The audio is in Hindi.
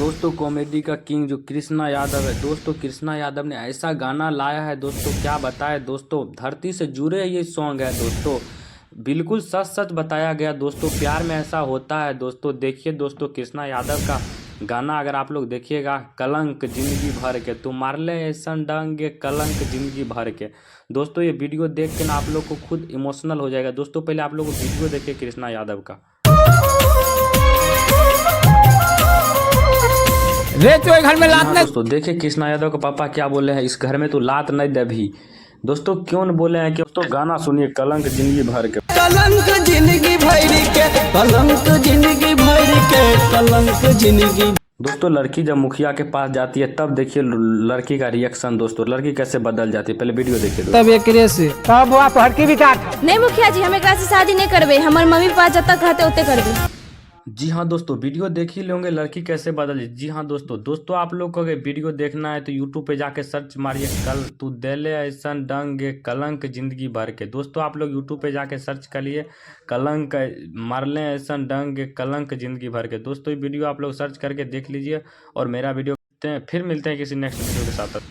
दोस्तों कॉमेडी का किंग जो कृष्णा यादव है दोस्तों, कृष्णा यादव ने ऐसा गाना लाया है दोस्तों, क्या बताए दोस्तों, धरती से जुड़े ये सॉन्ग है दोस्तों, बिल्कुल सच सच बताया गया दोस्तों, प्यार में ऐसा होता है दोस्तों। देखिए दोस्तों कृष्णा यादव का गाना अगर आप लोग देखिएगा, कलंक जिंदगी भर के तुम मार ले ऐसा डंगे, कलंक जिंदगी भर के। दोस्तों ये वीडियो देख के ना आप लोग को खुद इमोशनल हो जाएगा दोस्तों। पहले आप लोग वीडियो देखिए कृष्णा यादव का। रे तो घर में लात नहीं। दोस्तों देखिए कृष्णा यादव के पापा क्या बोले हैं, इस घर में तो लात नहीं दे भी। दोस्तों क्यों न बोले हैं कि दोस्तों गाना सुनिए, कलंक जिंदगी भर के। कलंक जिंदगी भर के, कलंक जिंदगी भर के, कलंक जिंदगी। दोस्तों लड़की जब मुखिया के पास जाती है तब देखिए लड़की का रिएक्शन दोस्तों, लड़की कैसे बदल जाती है, पहले वीडियो देखिए दोस्तों। तब एकरे से तब आप हड़की भी काट। नहीं मुखिया जी, हम एकरा से शादी नहीं करबे, हमार मम्मी पापा जब तक रहते उतने करबे। जी हाँ दोस्तों, वीडियो देख ही लोगे लड़की कैसे बदल। जी हाँ दोस्तों आप लोग को अगर वीडियो देखना है तो यूट्यूब पे जाके सर्च मारिए, कल तू देले ऐसा डंग कलंक जिंदगी भर के। दोस्तों आप लोग यूट्यूब पे जाके सर्च करिए, कलंक मारले ऐसा डंग कलंक जिंदगी भर के। दोस्तों ये वीडियो आप लोग सर्च करके देख लीजिए और मेरा वीडियो फिर मिलते हैं किसी नेक्स्ट वीडियो के साथ।